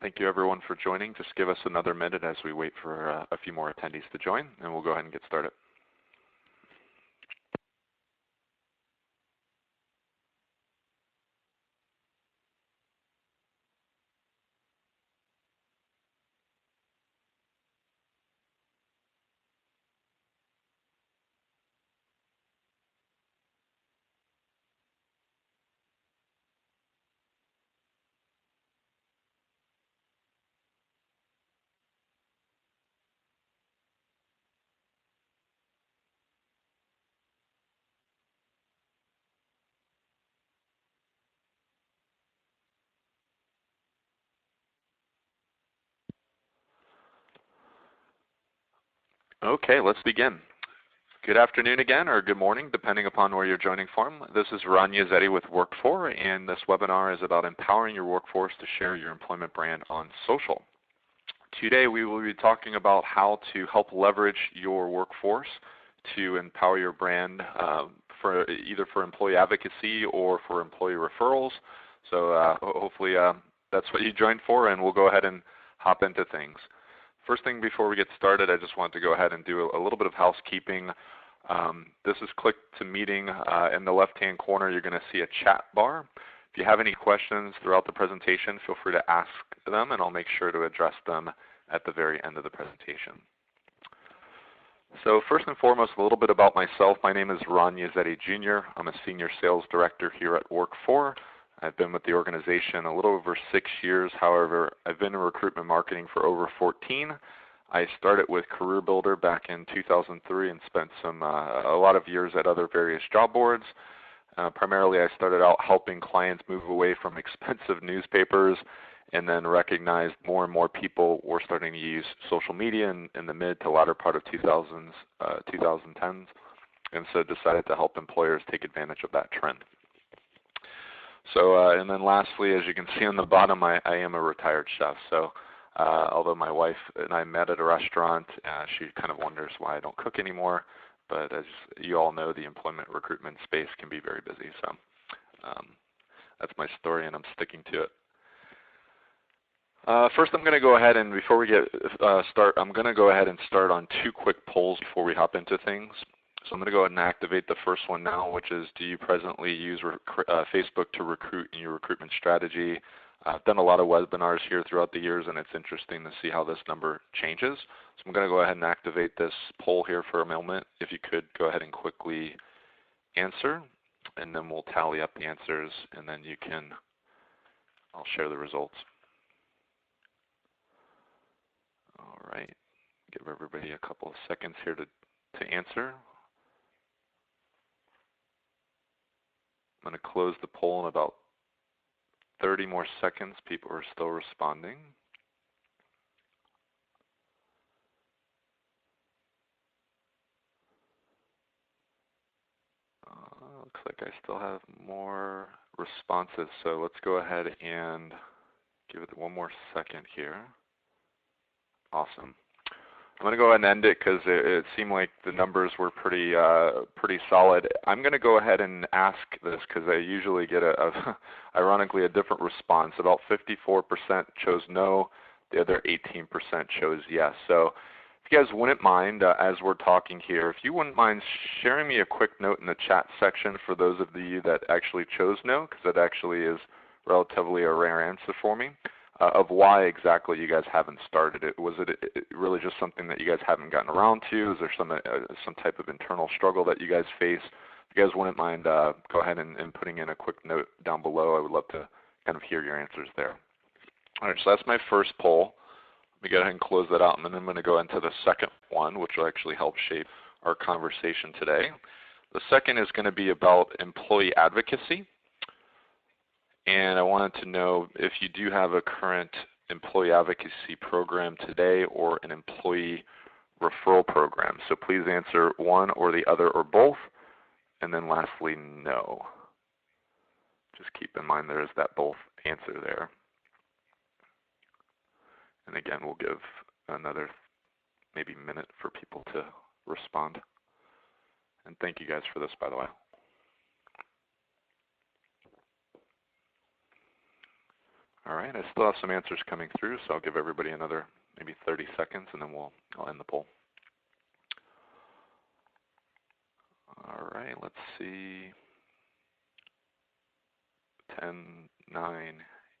Thank you everyone for joining. Just give us another minute as we wait for a few more attendees to join, and we'll go ahead and get started. Okay, let's begin. Good afternoon again, or good morning, depending upon where you're joining from. This is Ron Yazzetti with Work4, and this webinar is about empowering your workforce to share your employment brand on social. Today we will be talking about how to help leverage your workforce to empower your brand for either for employee advocacy or for employee referrals. So hopefully that's what you joined for, and we'll go ahead and hop into things. First thing before we get started, I just want to go ahead and do a little bit of housekeeping. This is click to meeting. In the left-hand corner, you're going to see a chat bar. If you have any questions throughout the presentation, feel free to ask them, and I'll make sure to address them at the very end of the presentation. So first and foremost, a little bit about myself. My name is Ron Yazzetti Jr. I'm a Senior Sales Director here at Work4. I've been with the organization a little over 6 years. However, I've been in recruitment marketing for over 14. I started with Career Builder back in 2003 and spent a lot of years at other various job boards. Primarily, I started out helping clients move away from expensive newspapers, and then recognized more and more people were starting to use social media in the mid to latter part of 2010s, and so decided to help employers take advantage of that trend. So, and then lastly, as you can see on the bottom, I am a retired chef. So, although my wife and I met at a restaurant, she kind of wonders why I don't cook anymore. But as you all know, the employment recruitment space can be very busy. So, that's my story, and I'm sticking to it. First, I'm going to go ahead and before we get I'm going to go ahead and start on 2 quick polls before we hop into things. So I'm going to go ahead and activate the first one now, which is, do you presently use Facebook to recruit in your recruitment strategy? I've done a lot of webinars here throughout the years, and it's interesting to see how this number changes. So I'm going to go ahead and activate this poll here for a moment. If you could go ahead and quickly answer, and then we'll tally up the answers, and then I'll share the results. All right, give everybody a couple of seconds here to answer. I'm going to close the poll in about 30 more seconds. People are still responding. Looks like I still have more responses, so let's go ahead and give it one more second here. Awesome. I'm going to go ahead and end it because it seemed like the numbers were pretty solid. I'm going to go ahead and ask this because I usually get ironically a different response. About 54% chose no. The other 18% chose yes. So if you guys wouldn't mind, as we're talking here, if you wouldn't mind sharing me a quick note in the chat section for those of you that actually chose no, because that actually is relatively a rare answer for me. Of why exactly you guys haven't started it. Was it really just something that you guys haven't gotten around to? Is there some type of internal struggle that you guys face? If you guys wouldn't mind, go ahead and putting in a quick note down below. I would love to kind of hear your answers there. All right, so that's my first poll. Let me go ahead and close that out, and then I'm going to go into the second one, which will actually help shape our conversation today. The second is going to be about employee advocacy. And I wanted to know if you do have a current employee advocacy program today or an employee referral program. So please answer one or the other or both. And then lastly, no. Just keep in mind there is that both answer there. And again, we'll give another maybe minute for people to respond. And thank you guys for this, by the way. All right, I still have some answers coming through, so I'll give everybody another maybe 30 seconds, and then I'll end the poll. All right, let's see. 10, 9,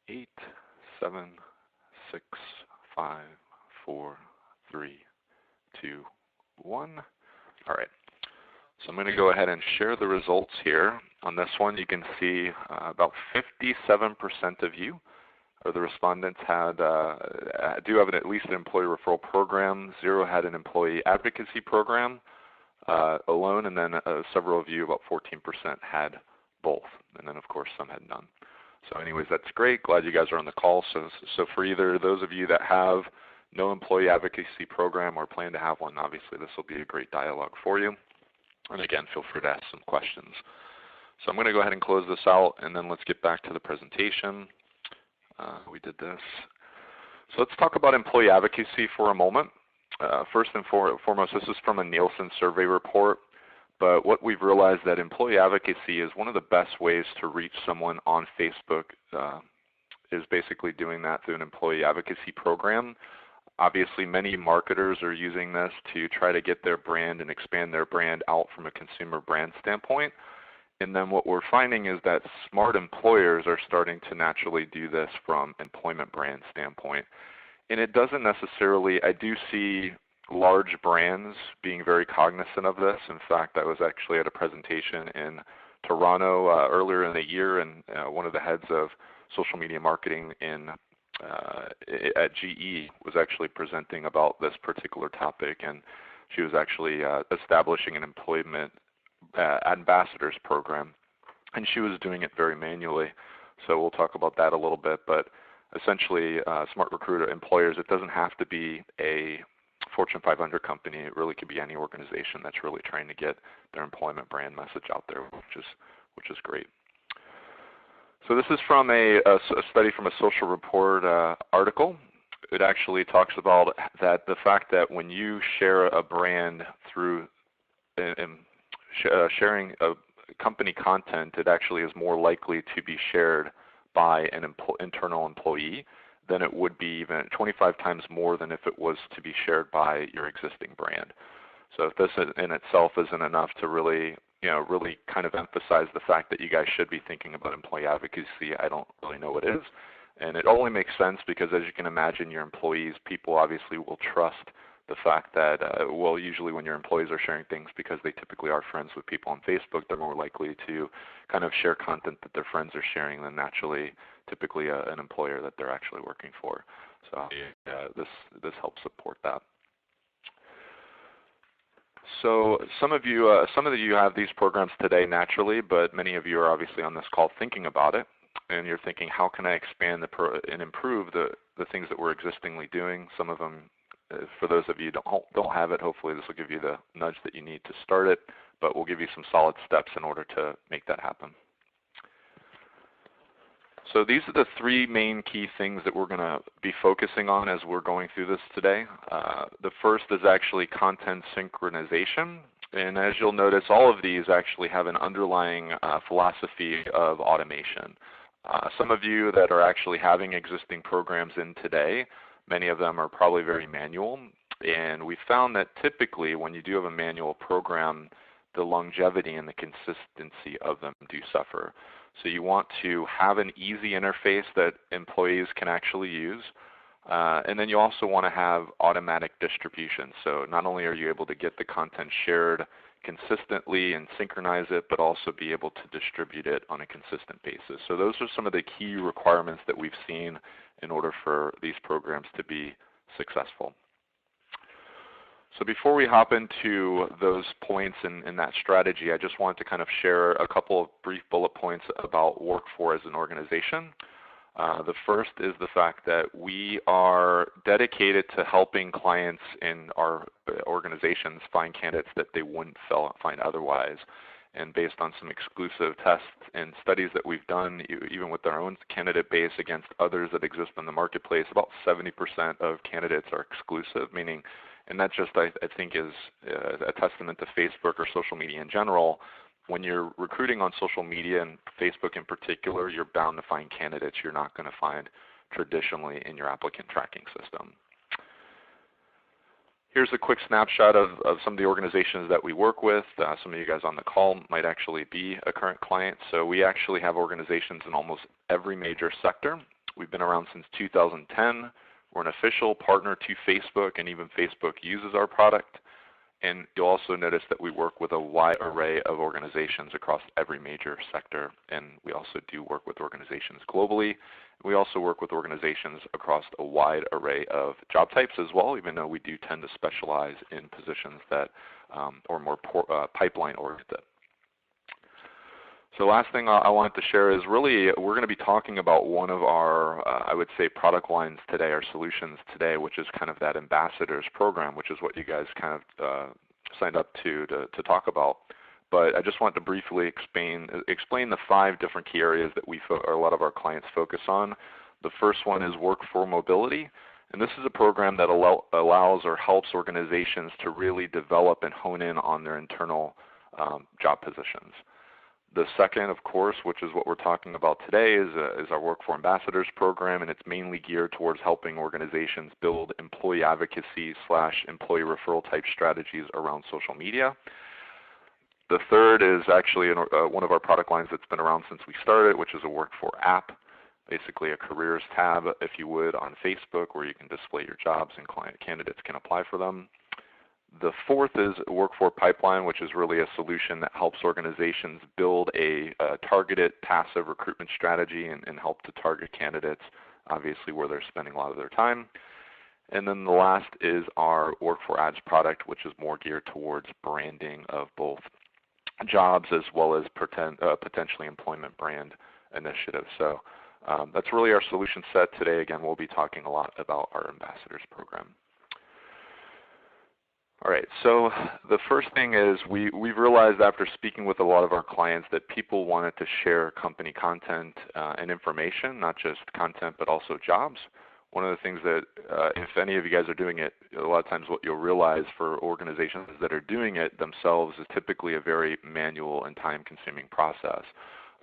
8, 7, 6, 5, 4, 3, 2, 1. All right. So I'm going to go ahead and share the results here. On this one, you can see about 57% of you, or the respondents, do have at least an employee referral program. 0 had an employee advocacy program alone, and then several of you, about 14%, had both, and then of course some had none. So anyways, that's great. Glad you guys are on the call. So for either those of you that have no employee advocacy program or plan to have one, obviously this will be a great dialogue for you. And again, feel free to ask some questions. So I'm going to go ahead and close this out, and then let's get back to the presentation. We did this. So let's talk about employee advocacy for a moment. First and foremost, this is from a Nielsen survey report. But what we've realized that employee advocacy is one of the best ways to reach someone on Facebook is basically doing that through an employee advocacy program. Obviously, many marketers are using this to try to get their brand and expand their brand out from a consumer brand standpoint. And then what we're finding is that smart employers are starting to naturally do this from an employment brand standpoint. And it doesn't necessarily, I do see large brands being very cognizant of this. In fact, I was actually at a presentation in Toronto earlier in the year, and one of the heads of social media marketing at GE was actually presenting about this particular topic, and she was actually establishing an employment ambassadors program, and she was doing it very manually. So we'll talk about that a little bit, but essentially smart recruiter employers, it doesn't have to be a Fortune 500 company. It really could be any organization that's really trying to get their employment brand message out there, which is great. So this is from a study from a Social Report article. It actually talks about that the fact that when you share a brand through sharing a company content, it actually is more likely to be shared by an internal employee than it would be, even 25 times more than if it was to be shared by your existing brand. So if this in itself isn't enough to really kind of emphasize the fact that you guys should be thinking about employee advocacy, I don't really know what is. And it only makes sense because, as you can imagine, your employees, people obviously will trust the fact that, well, usually when your employees are sharing things, because they typically are friends with people on Facebook, they're more likely to kind of share content that their friends are sharing than naturally, typically an employer that they're actually working for. So this helps support that. So some of you have these programs today naturally, but many of you are obviously on this call thinking about it, and you're thinking, how can I expand and improve the things that we're existingly doing? Some of them, for those of you who don't have it, hopefully this will give you the nudge that you need to start it, but we'll give you some solid steps in order to make that happen. So these are the 3 main key things that we're going to be focusing on as we're going through this today. The first is actually content synchronization. And as you'll notice, all of these actually have an underlying philosophy of automation. Some of you that are actually having existing programs in today, many of them are probably very manual. And we found that typically when you do have a manual program, the longevity and the consistency of them do suffer. So you want to have an easy interface that employees can actually use. And then you also want to have automatic distribution. So not only are you able to get the content shared consistently and synchronize it, but also be able to distribute it on a consistent basis. So those are some of the key requirements that we've seen in order for these programs to be successful. So before we hop into those points in that strategy, I just wanted to kind of share a couple of brief bullet points about Work4 as an organization. The first is the fact that we are dedicated to helping clients in our organizations find candidates that they wouldn't find otherwise. And based on some exclusive tests and studies that we've done, even with our own candidate base against others that exist in the marketplace, about 70% of candidates are exclusive, meaning, and that just I think is a testament to Facebook or social media in general, when you're recruiting on social media and Facebook in particular, you're bound to find candidates you're not going to find traditionally in your applicant tracking system. Here's a quick snapshot of some of the organizations that we work with. Some of you guys on the call might actually be a current client. So we actually have organizations in almost every major sector. We've been around since 2010. We're an official partner to Facebook, and even Facebook uses our product. And you'll also notice that we work with a wide array of organizations across every major sector, and we also do work with organizations globally. We also work with organizations across a wide array of job types as well, even though we do tend to specialize in positions that are more pipeline oriented. So last thing I wanted to share is really we're going to be talking about one of our, I would say, product lines today, our solutions today, which is kind of that ambassadors program, which is what you guys kind of signed up to talk about. But I just wanted to briefly explain the 5 different key areas that a lot of our clients focus on. The first one is Work4 Mobility, and this is a program that allows or helps organizations to really develop and hone in on their internal job positions. The second, of course, which is what we're talking about today, is our Work4 Ambassadors program, and it's mainly geared towards helping organizations build employee advocacy / employee referral type strategies around social media. The third is actually one of our product lines that's been around since we started, which is a Work4 app, basically a careers tab, if you would, on Facebook where you can display your jobs and candidates can apply for them. The fourth is Work4 Pipeline, which is really a solution that helps organizations build a targeted passive recruitment strategy and help to target candidates, obviously, where they're spending a lot of their time. And then the last is our Work4 Ads product, which is more geared towards branding of both jobs as well as potentially employment brand initiatives. So that's really our solution set today. Again, we'll be talking a lot about our ambassadors program. All right, so the first thing is we've realized after speaking with a lot of our clients that people wanted to share company content and information, not just content but also jobs. One of the things that if any of you guys are doing it, a lot of times what you'll realize for organizations that are doing it themselves is typically a very manual and time-consuming process.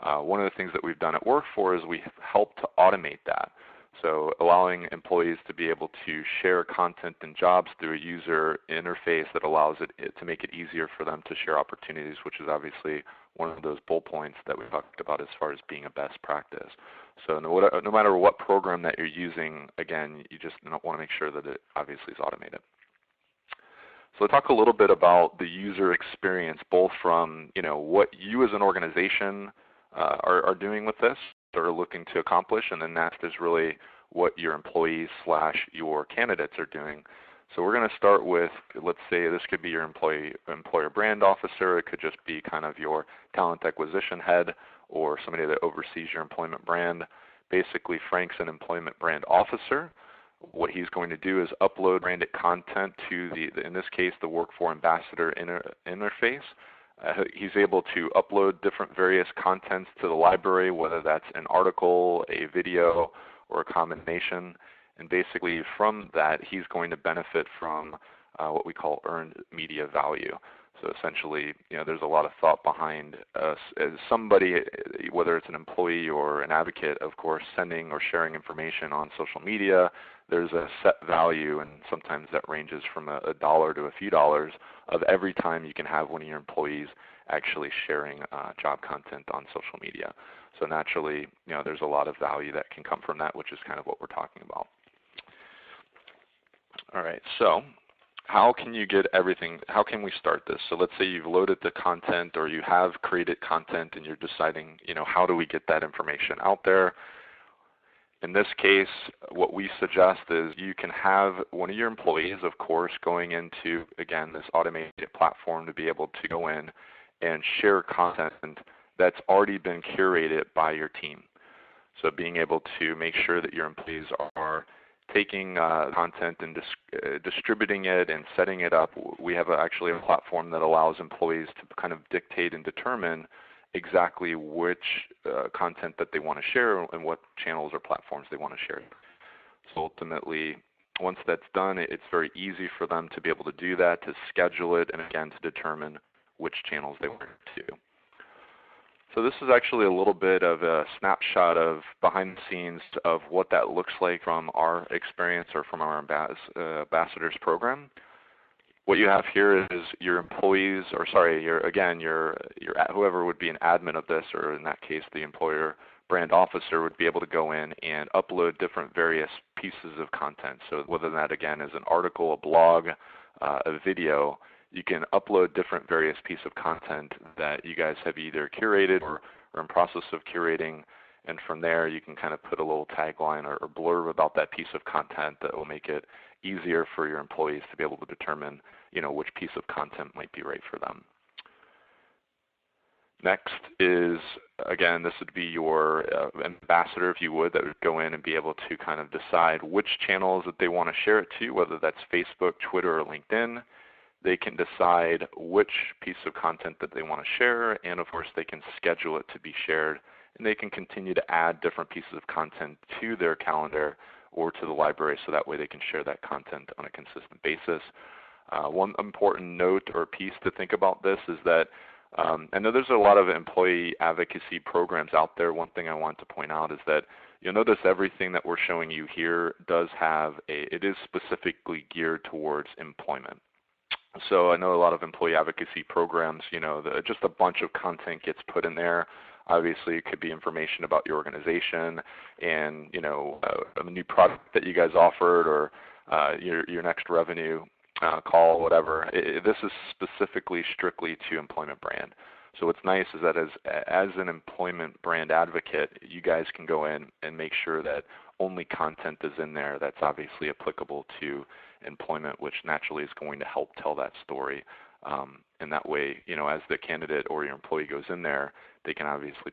One of the things that we've done at Work4 is we help to automate that. So allowing employees to be able to share content and jobs through a user interface that allows it to make it easier for them to share opportunities, which is obviously one of those bullet points that we talked about as far as being a best practice. So no matter what program that you're using, again, you just want to make sure that it obviously is automated. So let's talk a little bit about the user experience, both from what you as an organization are doing with this, or looking to accomplish, and then next is really what your employees / your candidates are doing. So we're going to start with, let's say this could be your employer brand officer. It could just be kind of your talent acquisition head or somebody that oversees your employment brand. Basically, Frank's an employment brand officer. What he's going to do is upload branded content to in this case, the Work4 Ambassador interface. He's able to upload different various contents to the library, whether that's an article, a video, or a combination. And basically from that, he's going to benefit from what we call earned media value. So essentially, there's a lot of thought behind us as somebody, whether it's an employee or an advocate, of course, sending or sharing information on social media. There's a set value, and sometimes that ranges from $1 to a few dollars of every time you can have one of your employees actually sharing job content on social media. So naturally, there's a lot of value that can come from that, which is kind of what we're talking about. All right, so how can you get everything, how can we start this? So let's say you've loaded the content or you have created content and you're deciding, how do we get that information out there? In this case, what we suggest is you can have one of your employees, of course, going into, again, this automated platform to be able to go in and share content that's already been curated by your team. So being able to make sure that your employees are taking content and distributing it and setting it up. We have actually a platform that allows employees to kind of dictate and determine exactly which content that they want to share and what channels or platforms they want to share. So ultimately, once that's done, it's very easy for them to be able to do that, to schedule it, and again, to determine which channels they want to. So this is actually a little bit of a snapshot of behind the scenes of what that looks like from our experience or from our ambassadors program. What you have here is your employees, or sorry, your whoever would be an admin of this, or in that case the employer brand officer, would be able to go in and upload different various pieces of content. So whether that again is an article, a blog, a video, you can upload different various pieces of content that you guys have either curated or in process of curating, and from there you can kind of put a little tagline or blurb about that piece of content that will make it easier for your employees to be able to determine, which piece of content might be right for them. Next is, again, this would be your ambassador, if you would, that would go in and be able to kind of decide which channels that they want to share it to, whether that's Facebook, Twitter, or LinkedIn. They can decide which piece of content that they want to share, and of course they can schedule it to be shared, and they can continue to add different pieces of content to their calendar or to the library, so that way they can share that content on a consistent basis. One important note or piece to think about this is that I know there's a lot of employee advocacy programs out there. One thing I want to point out is that you'll notice everything that we're showing you here it is specifically geared towards employment. So I know a lot of employee advocacy programs, just a bunch of content gets put in there. Obviously, it could be information about your organization and, a new product that you guys offered, or your next revenue call, whatever. This is specifically strictly to employment brand. So what's nice is that as an employment brand advocate, you guys can go in and make sure that only content is in there that's obviously applicable to employment, which naturally is going to help tell that story. And that way, as the candidate or your employee goes in there, they can obviously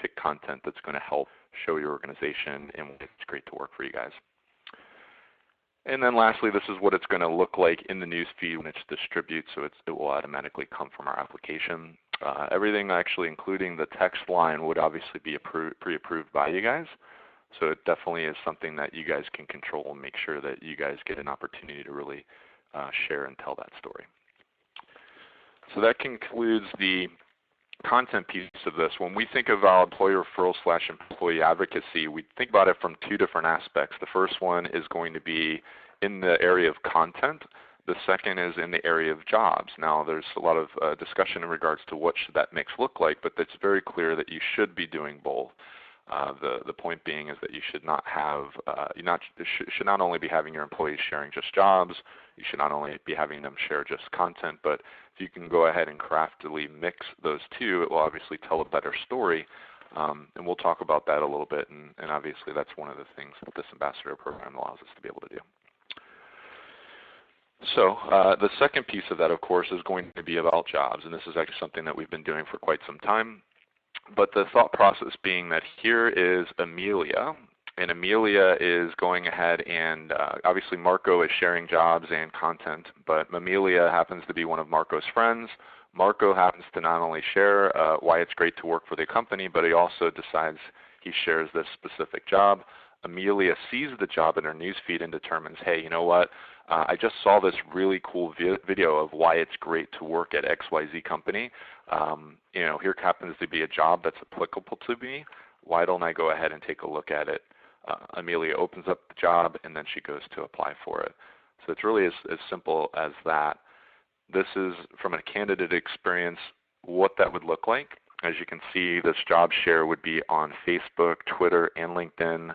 pick content that's going to help show your organization, and it's great to work for you guys. And then lastly, this is what it's going to look like in the newsfeed when it's distributed, so it will automatically come from our application. Everything actually, including the text line, would obviously be pre-approved by you guys. So it definitely is something that you guys can control and make sure that you guys get an opportunity to really share and tell that story. So that concludes the content piece of this. When we think of our employee referral / employee advocacy, we think about it from two different aspects. The first one is going to be in the area of content. The second is in the area of jobs. Now, there's a lot of discussion in regards to what should that mix look like, but it's very clear that you should be doing both. The point being is that you should not have, should not only be having your employees sharing just jobs, you should not only be having them share just content, but if you can go ahead and craftily mix those two, it will obviously tell a better story. And we'll talk about that a little bit, and obviously that's one of the things that this ambassador program allows us to be able to do. So the second piece of that, of course, is going to be about jobs, and this is actually something that we've been doing for quite some time. But the thought process being that here is Amelia, and Amelia is going ahead and obviously Marco is sharing jobs and content, but Amelia happens to be one of Marco's friends. Marco happens to not only share why it's great to work for the company, but he also decides he shares this specific job. Amelia sees the job in her newsfeed and determines, hey, you know what? I just saw this really cool video of why it's great to work at XYZ company. Here happens to be a job that's applicable to me. Why don't I go ahead and take a look at it? Amelia opens up the job, and then she goes to apply for it. So it's really as simple as that. This is, from a candidate experience, what that would look like. As you can see, this job share would be on Facebook, Twitter, and LinkedIn.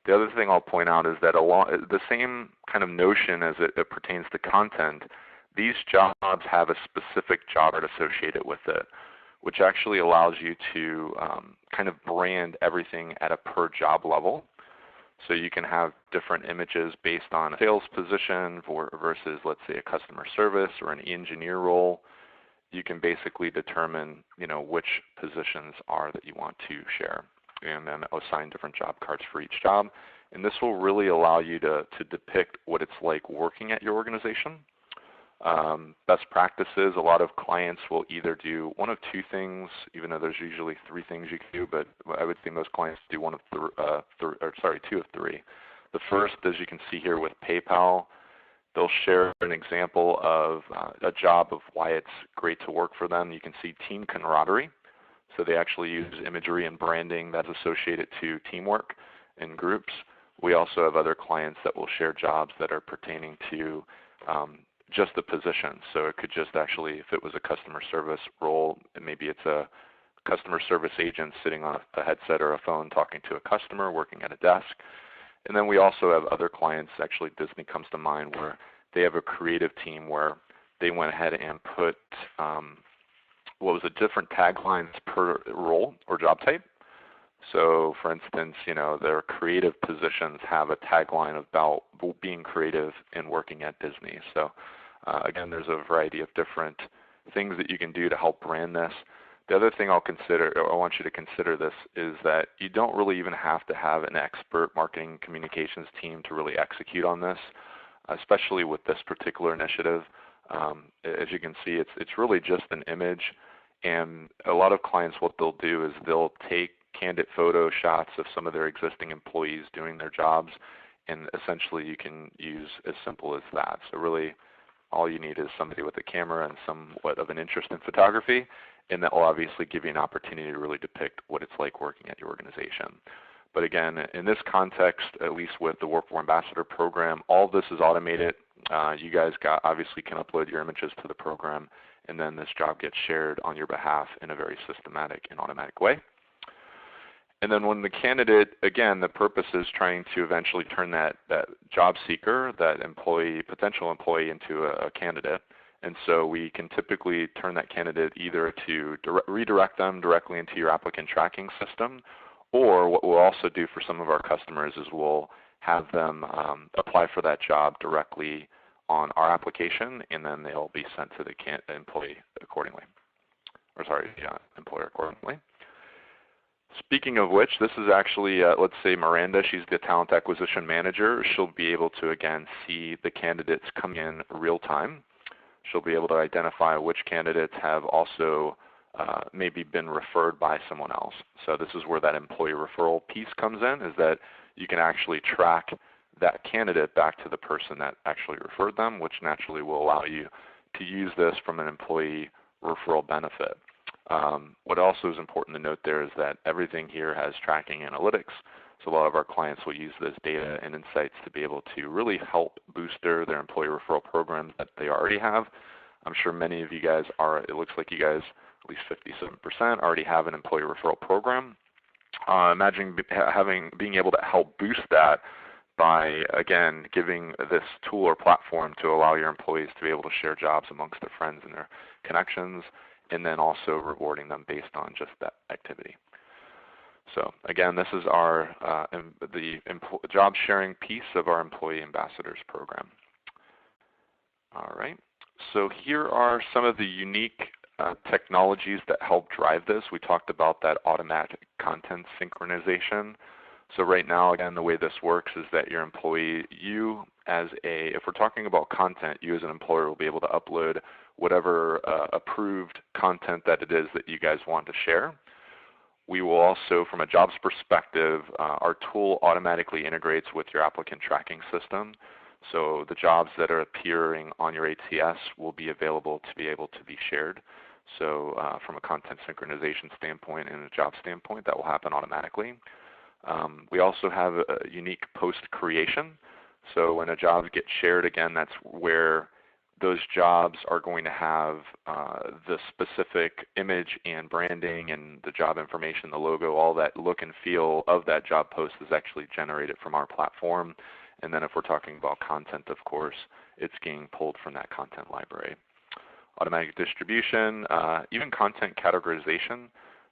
The other thing I'll point out is that the same kind of notion as it pertains to content, these jobs have a specific job associated with it, which actually allows you to kind of brand everything at a per job level. So you can have different images based on a sales position versus, let's say, a customer service or an engineer role. You can basically determine, which positions are that you want to share, and then assign different job cards for each job. And this will really allow you to depict what it's like working at your organization. Best practices, a lot of clients will either do one of two things, even though there's usually three things you can do, but I would say most clients do two of three. The first, as you can see here with PayPal, they'll share an example of a job of why it's great to work for them. You can see team camaraderie. So they actually use imagery and branding that's associated to teamwork and groups. We also have other clients that will share jobs that are pertaining to just the position. So it could just actually, if it was a customer service role, maybe it's a customer service agent sitting on a headset or a phone talking to a customer, working at a desk. And then we also have other clients, actually Disney comes to mind, where they have a creative team where they went ahead and put what was it, different taglines per role or job type. So for instance, their creative positions have a tagline about being creative and working at Disney. So again, there's a variety of different things that you can do to help brand this. The other thing I want you to consider this is that you don't really even have to have an expert marketing communications team to really execute on this, especially with this particular initiative. As you can see, it's really just an image, and a lot of clients, what they'll do is they'll take candid photo shots of some of their existing employees doing their jobs, and essentially you can use as simple as that. So really all you need is somebody with a camera and somewhat of an interest in photography, and that will obviously give you an opportunity to really depict what it's like working at your organization. But again, in this context, at least with the Work4 Ambassador program, all of this is automated. You guys obviously can upload your images to the program, and then this job gets shared on your behalf in a very systematic and automatic way. And then when the candidate, again, the purpose is trying to eventually turn that job seeker, that potential employee into a candidate. And so we can typically turn that candidate either to redirect them directly into your applicant tracking system, or what we'll also do for some of our customers is we'll have them apply for that job directly on our application, and then they'll be sent to the employee accordingly. Employer accordingly. Speaking of which, this is actually, let's say Miranda, she's the talent acquisition manager. She'll be able to, again, see the candidates come in real time. She'll be able to identify which candidates have also maybe been referred by someone else. So this is where that employee referral piece comes in, is that you can actually track that candidate back to the person that actually referred them, which naturally will allow you to use this from an employee referral benefit. What also is important to note there is that everything here has tracking analytics. So a lot of our clients will use this data and insights to be able to really help booster their employee referral programs that they already have. I'm sure many of you guys it looks like you guys, at least 57%, already have an employee referral program. Imagine being able to help boost that by, again, giving this tool or platform to allow your employees to be able to share jobs amongst their friends and their connections, and then also rewarding them based on just that activity. So again, this is our job sharing piece of our Employee Ambassadors program. All right, so here are some of the unique technologies that help drive this. We talked about that automatic content synchronization. So right now, again, the way this works is that your employee, if we're talking about content, you as an employer will be able to upload whatever approved content that it is that you guys want to share. We will also, from a jobs perspective, our tool automatically integrates with your applicant tracking system. So the jobs that are appearing on your ATS will be available to be able to be shared. So from a content synchronization standpoint and a job standpoint, that will happen automatically. We also have a unique post creation. So when a job gets shared, again, that's where those jobs are going to have the specific image and branding and the job information, the logo, all that look and feel of that job post is actually generated from our platform. And then if we're talking about content, of course, it's getting pulled from that content library. Automatic distribution, even content categorization.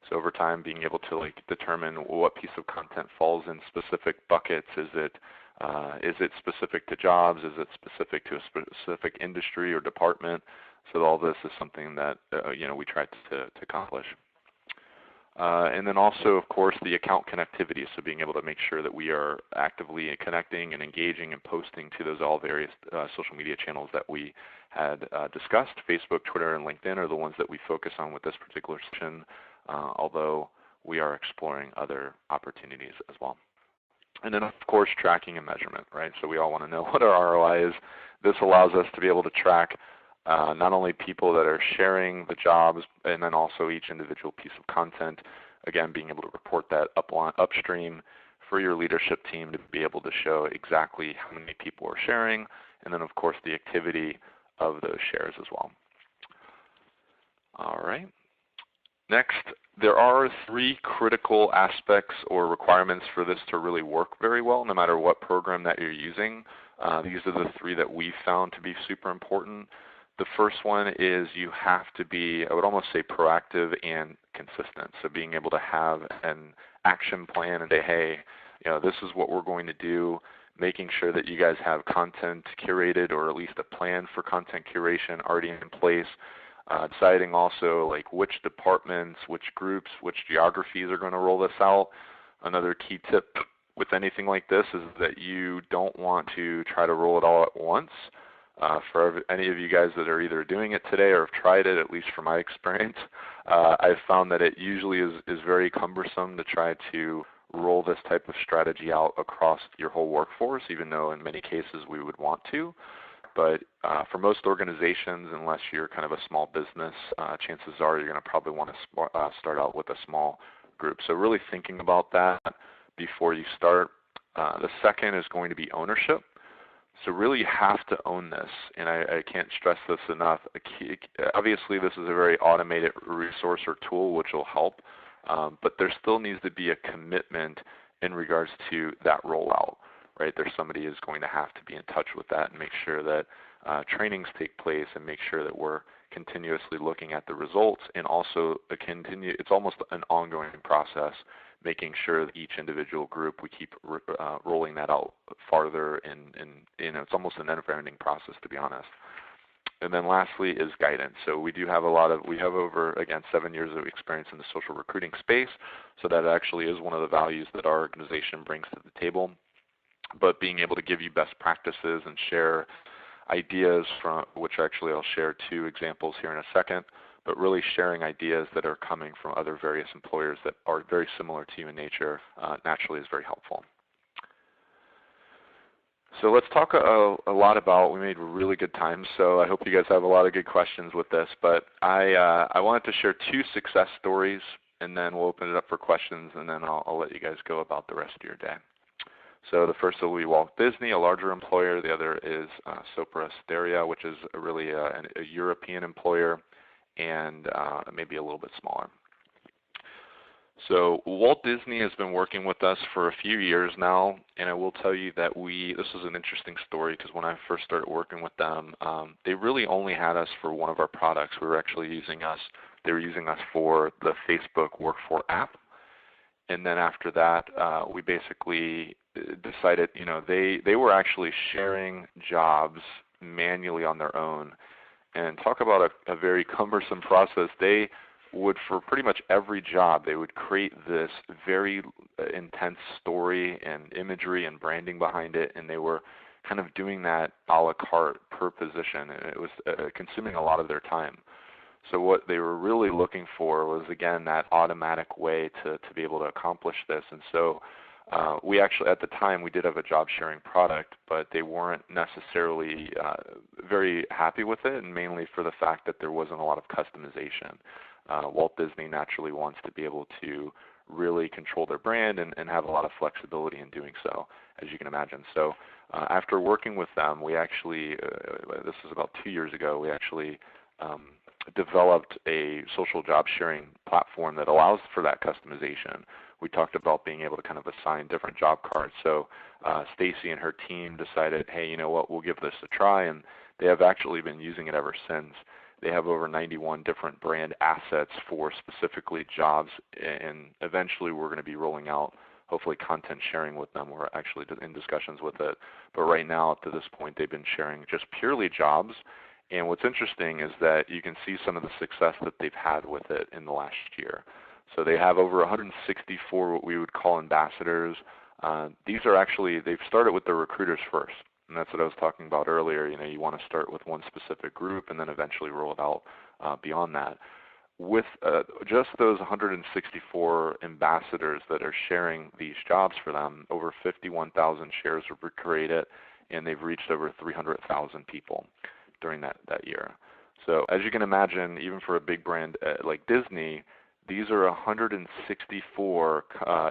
So over time, being able to determine what piece of content falls in specific buckets. Is it specific to jobs? Is it specific to a specific industry or department? So all this is something that we try to accomplish. And then also, of course, the account connectivity. So being able to make sure that we are actively connecting and engaging and posting to those all various social media channels that we had discussed. Facebook, Twitter, and LinkedIn are the ones that we focus on with this particular session, although we are exploring other opportunities as well. And then, of course, tracking and measurement, right? So we all want to know what our ROI is. This allows us to be able to track not only people that are sharing the jobs, and then also each individual piece of content. Again, being able to report that upstream for your leadership team to be able to show exactly how many people are sharing, and then of course the activity of those shares as well. All right. Next, there are 3 critical aspects or requirements for this to really work very well, no matter what program that you're using. These are the 3 that we found to be super important. The first one is you have to be, I would almost say, proactive and consistent. So being able to have an action plan and say, hey, this is what we're going to do, making sure that you guys have content curated, or at least a plan for content curation already in place. Deciding also like which departments, which groups, which geographies are going to roll this out. Another key tip with anything like this is that you don't want to try to roll it all at once. For any of you guys that are either doing it today or have tried it, at least from my experience, I've found that it usually is very cumbersome to try to roll this type of strategy out across your whole workforce, even though in many cases we would want to. But for most organizations, unless you're kind of a small business, chances are you're going to probably want to start out with a small group. So really thinking about that before you start. The second is going to be ownership. So really you have to own this, and I can't stress this enough. Obviously this is a very automated resource or tool which will help, but there still needs to be a commitment in regards to that rollout. Right, there's somebody who's going to have to be in touch with that and make sure that trainings take place and make sure that we're continuously looking at the results, and also it's almost an ongoing process, making sure that each individual group we keep rolling that out farther, and it's almost an never-ending process, to be honest. And then lastly is guidance. So we have over, again, 7 years of experience in the social recruiting space, so that actually is one of the values that our organization brings to the table. But being able to give you best practices and share ideas from which actually I'll share 2 examples here in a second, but really sharing ideas that are coming from other various employers that are very similar to you in nature naturally is very helpful. So let's talk a lot about, we made really good time, so I hope you guys have a lot of good questions with this, but I wanted to share 2 success stories, and then we'll open it up for questions, and then I'll let you guys go about the rest of your day. So the first will be Walt Disney, a larger employer. The other is Sopra Steria, which is really a European employer, and maybe a little bit smaller. So Walt Disney has been working with us for a few years now, and I will tell you that this is an interesting story, because when I first started working with them, they really only had us for one of our products. They were using us for the Facebook Work4 app. And then after that, we basically decided, they were actually sharing jobs manually on their own. And talk about a very cumbersome process. They would, for pretty much every job, they would create this very intense story and imagery and branding behind it, and they were kind of doing that a la carte per position, and it was consuming a lot of their time. So what they were really looking for was, again, that automatic way to be able to accomplish this. And so we actually, at the time, we did have a job sharing product, but they weren't necessarily very happy with it, and mainly for the fact that there wasn't a lot of customization. Walt Disney naturally wants to be able to really control their brand and have a lot of flexibility in doing so, as you can imagine. So after working with them, we actually, this was about 2 years ago, we actually developed a social job sharing platform that allows for that customization. We talked about being able to kind of assign different job cards. So Stacy and her team decided, hey, you know what, we'll give this a try, and they have actually been using it ever since. They have over 91 different brand assets for specifically jobs, and eventually we're going to be rolling out hopefully content sharing with them. We're actually in discussions with it. But right now, to this point, they've been sharing just purely jobs. And what's interesting is that you can see some of the success that they've had with it in the last year. So they have over 164 what we would call ambassadors. These are actually, they've started with the recruiters first. And that's what I was talking about earlier. You want to start with one specific group and then eventually roll it out beyond that. With just those 164 ambassadors that are sharing these jobs for them, over 51,000 shares were created, and they've reached over 300,000 people during that year. So as you can imagine, even for a big brand like Disney, these are 164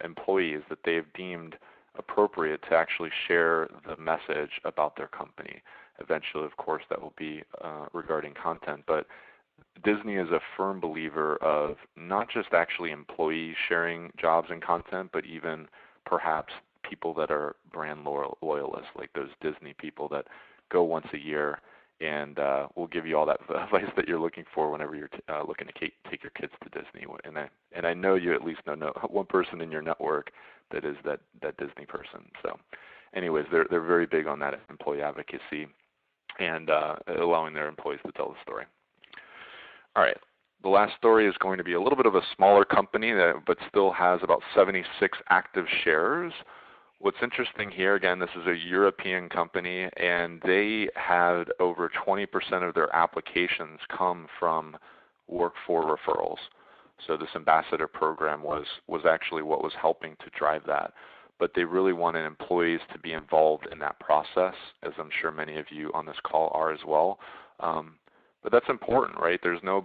employees that they've deemed appropriate to actually share the message about their company. Eventually, of course, that will be regarding content, but Disney is a firm believer of not just actually employees sharing jobs and content, but even perhaps people that are brand loyalists, like those Disney people that go once a year and will give you all that advice that you're looking for whenever you're looking to take your kids to Disney. And I know you at least know one person in your network that is that Disney person. So anyways, they're very big on that employee advocacy and allowing their employees to tell the story. All right, the last story is going to be a little bit of a smaller company but still has about 76 active shares. What's interesting here, again, this is a European company, and they had over 20% of their applications come from Work4 referrals. So this ambassador program was actually what was helping to drive that. But they really wanted employees to be involved in that process, as I'm sure many of you on this call are as well. But that's important, right? There's no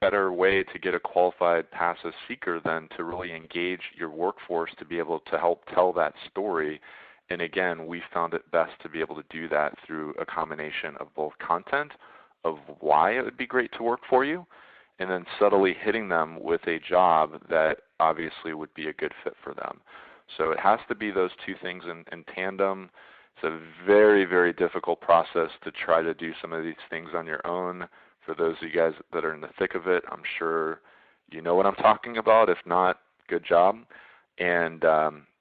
better way to get a qualified passive seeker than to really engage your workforce to be able to help tell that story. And again, we found it best to be able to do that through a combination of both content, of why it would be great to work for you, and then subtly hitting them with a job that obviously would be a good fit for them. So it has to be those two things in tandem. It's a very, very difficult process to try to do some of these things on your own. For those of you guys that are in the thick of it, I'm sure you know what I'm talking about. If not, good job. And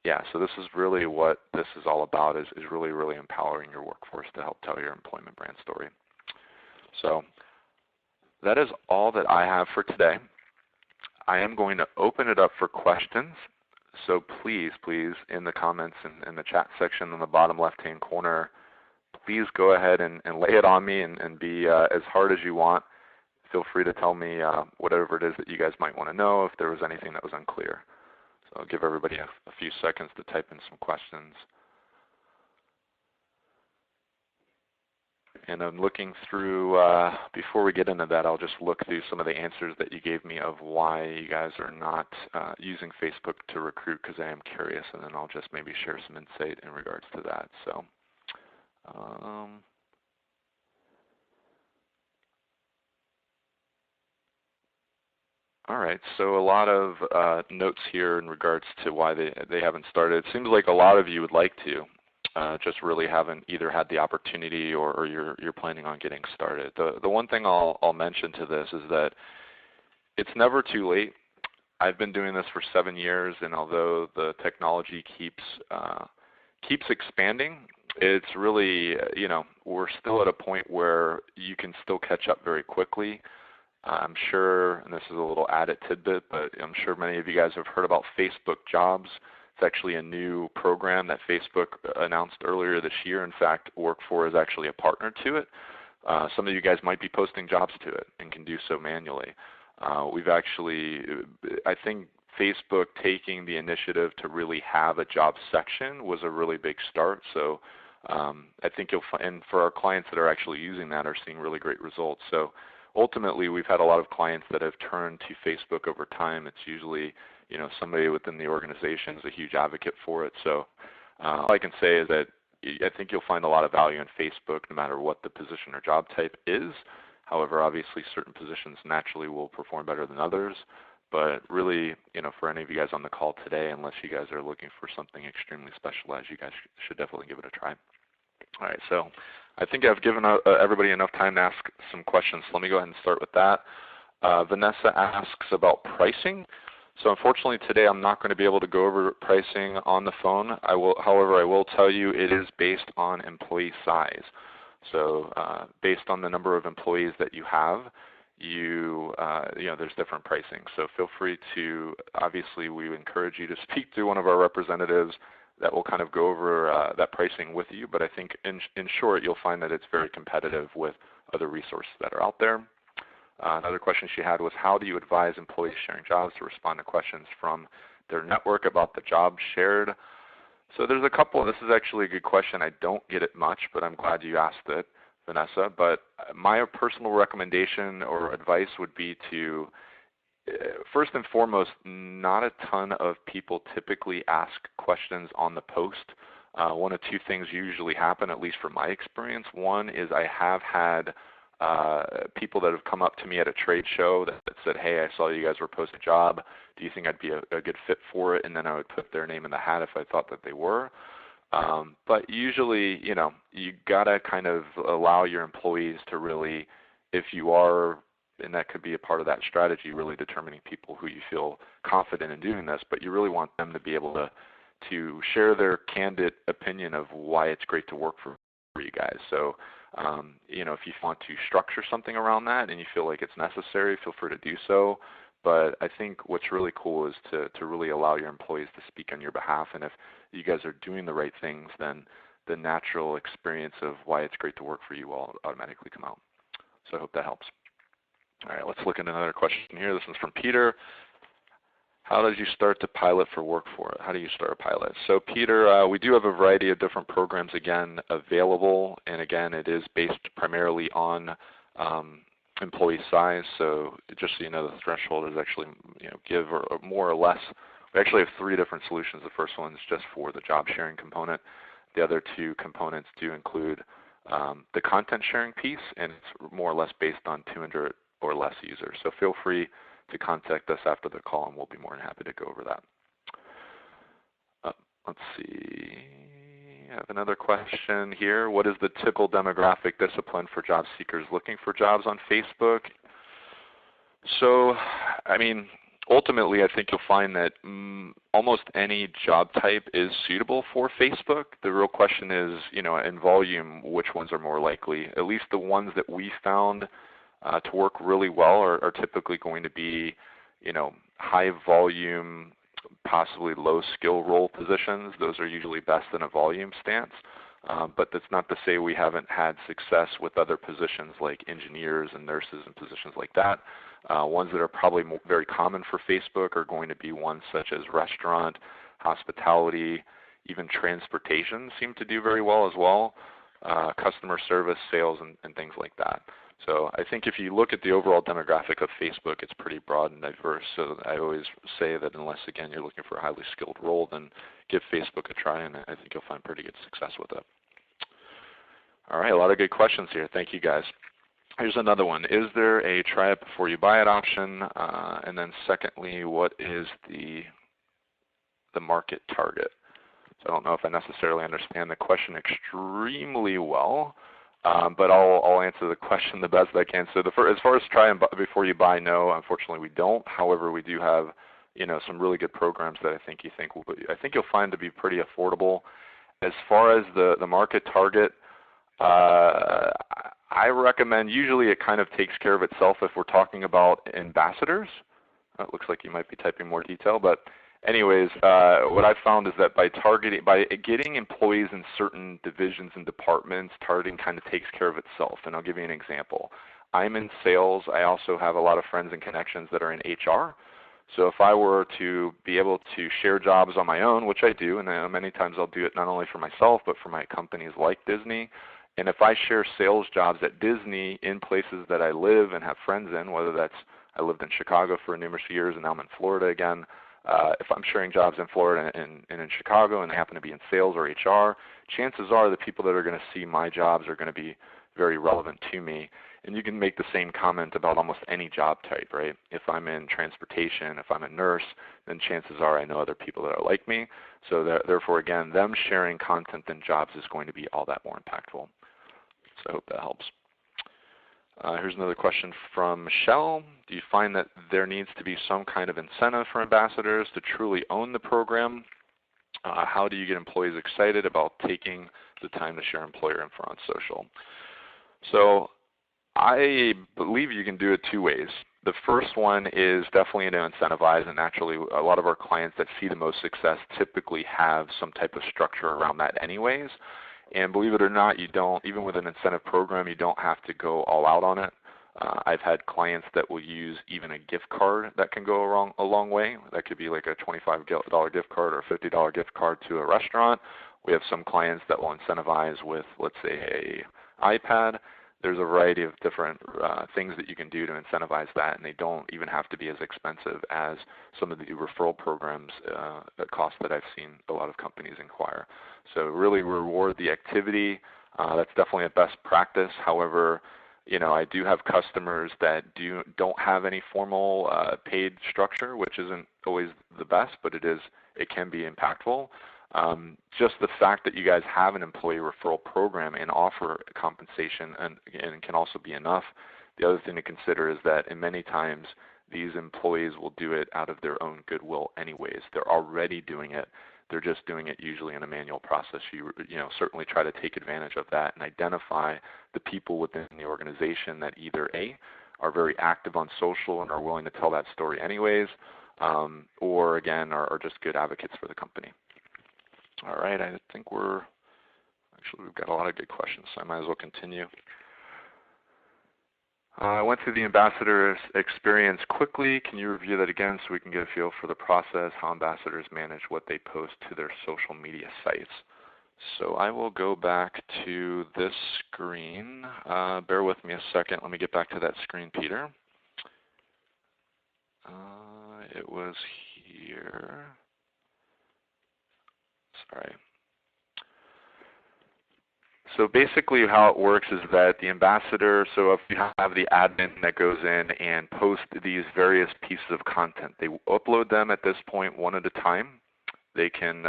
yeah, so this is really what this is all about, is really, really empowering your workforce to help tell your employment brand story. So that is all that I have for today. I am going to open it up for questions. So please, in the comments and in the chat section in the bottom left-hand corner, please go ahead and lay it on me and be as hard as you want. Feel free to tell me whatever it is that you guys might want to know, if there was anything that was unclear. So I'll give everybody a few seconds to type in some questions. And I'm looking through, before we get into that, I'll just look through some of the answers that you gave me of why you guys are not using Facebook to recruit, because I am curious, and then I'll just maybe share some insight in regards to that. So, all right, so a lot of notes here in regards to why they haven't started. It seems like a lot of you would like to. Just really haven't either had the opportunity or you're planning on getting started. The one thing I'll mention to this is that it's never too late. I've been doing this for 7 years, and although the technology keeps expanding, it's really, we're still at a point where you can still catch up very quickly. I'm sure, and this is a little added tidbit, but I'm sure many of you guys have heard about Facebook Jobs. It's actually a new program that Facebook announced earlier this year. In fact, Work4 is actually a partner to it. Some of you guys might be posting jobs to it and can do so manually. We've actually, I think Facebook taking the initiative to really have a job section was a really big start. So I think you'll find, and for our clients that are actually using that, are seeing really great results. So ultimately, we've had a lot of clients that have turned to Facebook over time. It's usually somebody within the organization is a huge advocate for it. So all I can say is that I think you'll find a lot of value in Facebook no matter what the position or job type is. However, obviously certain positions naturally will perform better than others. But really, for any of you guys on the call today, unless you guys are looking for something extremely specialized, you guys should definitely give it a try. All right, so I think I've given everybody enough time to ask some questions. So let me go ahead and start with that. Vanessa asks about pricing. So unfortunately today I'm not going to be able to go over pricing on the phone. However, I will tell you it is based on employee size. So based on the number of employees that you have, there's different pricing. So feel free to, obviously we encourage you to speak to one of our representatives that will kind of go over that pricing with you. But I think in short, you'll find that it's very competitive with other resources that are out there. Another question she had was, how do you advise employees sharing jobs to respond to questions from their network about the job shared? So there's a couple. This is actually a good question. I don't get it much, but I'm glad you asked it. Vanessa, but my personal recommendation or advice would be to, first and foremost, not a ton of people typically ask questions on the post. One of two things usually happen, at least from my experience. One is I have had people that have come up to me at a trade show that said, hey, I saw you guys were posting a job. Do you think I'd be a good fit for it? And then I would put their name in the hat if I thought that they were. But usually, you got to kind of allow your employees to really, if you are, and that could be a part of that strategy, really determining people who you feel confident in doing this, but you really want them to be able to share their candid opinion of why it's great to work for you guys. So, if you want to structure something around that and you feel like it's necessary, feel free to do so. But I think what's really cool is to really allow your employees to speak on your behalf. And if you guys are doing the right things, then the natural experience of why it's great to work for you will automatically come out. So I hope that helps. All right, let's look at another question here. This is from Peter. How did you start to pilot for Work4? How do you start a pilot? So Peter, we do have a variety of different programs, again, available. And again, it is based primarily on employee size. So just so you know, the threshold is actually, give or more or less. We actually have three different solutions. The first one is just for the job sharing component. The other two components do include the content sharing piece, and it's more or less based on 200 or less users. So feel free to contact us after the call, and we'll be more than happy to go over that. Let's see. I have another question here. What is the typical demographic discipline for job seekers looking for jobs on Facebook? So, ultimately, I think you'll find that almost any job type is suitable for Facebook. The real question is, in volume, which ones are more likely? At least the ones that we found to work really well are typically going to be, high volume, possibly low skill role positions. Those are usually best in a volume stance. But that's not to say we haven't had success with other positions like engineers and nurses and positions like that. Ones that are probably very common for Facebook are going to be ones such as restaurant, hospitality, even transportation seem to do very well as well, customer service, sales, and things like that. So I think if you look at the overall demographic of Facebook, it's pretty broad and diverse. So I always say that unless, again, you're looking for a highly skilled role, then give Facebook a try, and I think you'll find pretty good success with it. All right, a lot of good questions here. Thank you, guys. Here's another one. Is there a try it before you buy it option? And then secondly, what is the market target? So I don't know if I necessarily understand the question extremely well. But I'll answer the question the best I can. So as far as try and before you buy, no, unfortunately we don't. However, we do have some really good programs that I think you'll find to be pretty affordable. As far as the market target, I recommend usually it kind of takes care of itself if we're talking about ambassadors. It looks like you might be typing more detail, but anyways, what I've found is that by getting employees in certain divisions and departments, targeting kind of takes care of itself. And I'll give you an example. I'm in sales. I also have a lot of friends and connections that are in HR. So if I were to be able to share jobs on my own, which I do, and many times I'll do it not only for myself, but for my companies like Disney. And if I share sales jobs at Disney in places that I live and have friends in, whether that's I lived in Chicago for numerous years and now I'm in Florida again, if I'm sharing jobs in Florida and in Chicago and they happen to be in sales or HR, chances are the people that are going to see my jobs are going to be very relevant to me. And you can make the same comment about almost any job type, right? If I'm in transportation, if I'm a nurse, then chances are I know other people that are like me. So therefore, again, them sharing content and jobs is going to be all that more impactful. So I hope that helps. Here's another question from Michelle. Do you find that there needs to be some kind of incentive for ambassadors to truly own the program? How do you get employees excited about taking the time to share employer info on social? So I believe you can do it two ways. The first one is definitely to incentivize, and naturally a lot of our clients that see the most success typically have some type of structure around that anyways. And believe it or not, you don't, even with an incentive program, you don't have to go all out on it. I've had clients that will use even a gift card that can go a long way. That could be like a $25 gift card or a $50 gift card to a restaurant, We have some clients that will incentivize with, let's say, an iPad. There's a variety of different things that you can do to incentivize that, and they don't even have to be as expensive as some of the referral programs at cost that I've seen a lot of companies inquire. So really reward the activity. That's definitely a best practice. However, I do have customers that don't have any formal paid structure, which isn't always the best, but it can be impactful. Just the fact that you guys have an employee referral program and offer compensation and can also be enough. The other thing to consider is that in many times these employees will do it out of their own goodwill anyways. They're already doing it. They're just doing it usually in a manual process. You certainly try to take advantage of that and identify the people within the organization that either A, are very active on social and are willing to tell that story anyways, or again, are just good advocates for the company. All right, I think we've got a lot of good questions, so I might as well continue. I went through the ambassador experience quickly. Can you review that again so we can get a feel for the process, how ambassadors manage what they post to their social media sites? So I will go back to this screen. Bear with me a second. Let me get back to that screen, Peter. It was here. Sorry. So basically how it works is that the ambassador, so if you have the admin that goes in and posts these various pieces of content, they upload them at this point one at a time. They can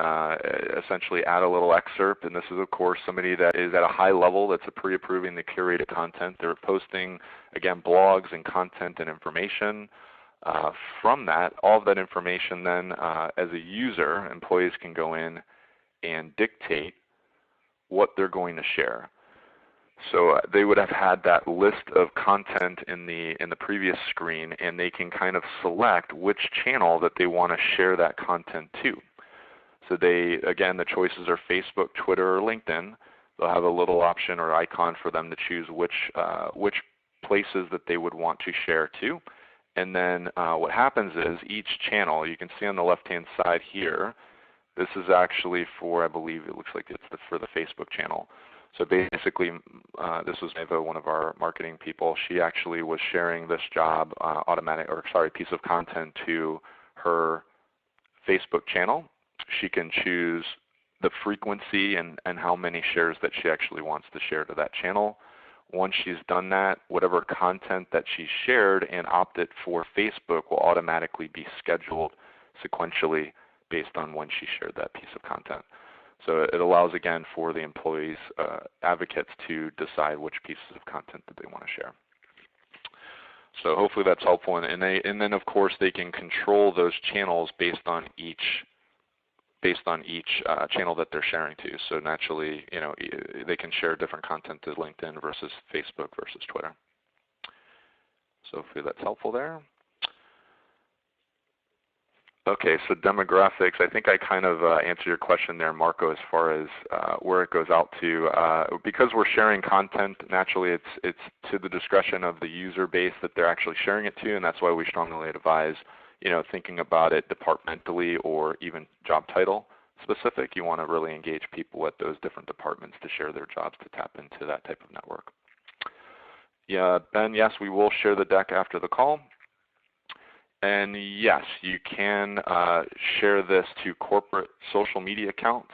essentially add a little excerpt, and this is of course somebody that is at a high level that's pre-approving the curated content. They're posting, again, blogs and content and information. From that, all of that information then, as a user, employees can go in and dictate what they're going to share. So they would have had that list of content in the previous screen, and they can kind of select which channel that they want to share that content to. So again, the choices are Facebook, Twitter, or LinkedIn. They'll have a little option or icon for them to choose which places that they would want to share to. And then what happens is each channel, you can see on the left-hand side here, this is actually for, I believe it looks like it's for the Facebook channel. So basically, this was Eva, one of our marketing people. She actually was sharing this piece of content to her Facebook channel. She can choose the frequency and how many shares that she actually wants to share to that channel. Once she's done that, whatever content that she shared and opted for Facebook will automatically be scheduled sequentially based on when she shared that piece of content. So it allows, again, for the employees, advocates to decide which pieces of content that they want to share. So hopefully that's helpful. And then, of course, they can control those channels based on each channel that they're sharing to. So naturally, they can share different content to LinkedIn versus Facebook versus Twitter. So hopefully that's helpful there. Okay, so demographics, I think I kind of answered your question there, Marco, as far as where it goes out to. Because we're sharing content, naturally it's to the discretion of the user base that they're actually sharing it to, and that's why we strongly advise, thinking about it departmentally or even job title specific. You want to really engage people at those different departments to share their jobs to tap into that type of network. Yeah, Ben, yes, we will share the deck after the call. And yes, you can share this to corporate social media accounts.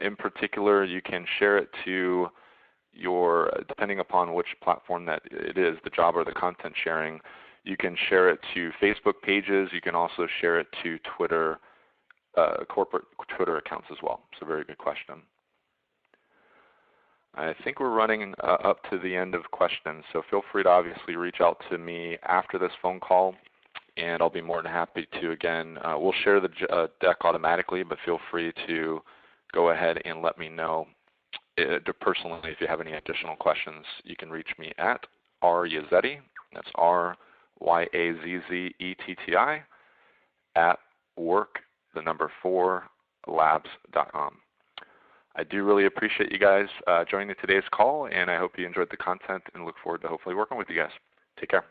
In particular, you can share it to depending upon which platform that it is, the job or the content sharing, you can share it to Facebook pages. You can also share it to Twitter, corporate Twitter accounts as well. So very good question. I think we're running up to the end of questions, so feel free to obviously reach out to me after this phone call, and I'll be more than happy to, again, we'll share the deck automatically, but feel free to go ahead and let me know personally if you have any additional questions. You can reach me at ryazzetti, that's RYAZZETTI, at work4labs.com. I do really appreciate you guys joining today's call, and I hope you enjoyed the content and look forward to hopefully working with you guys. Take care.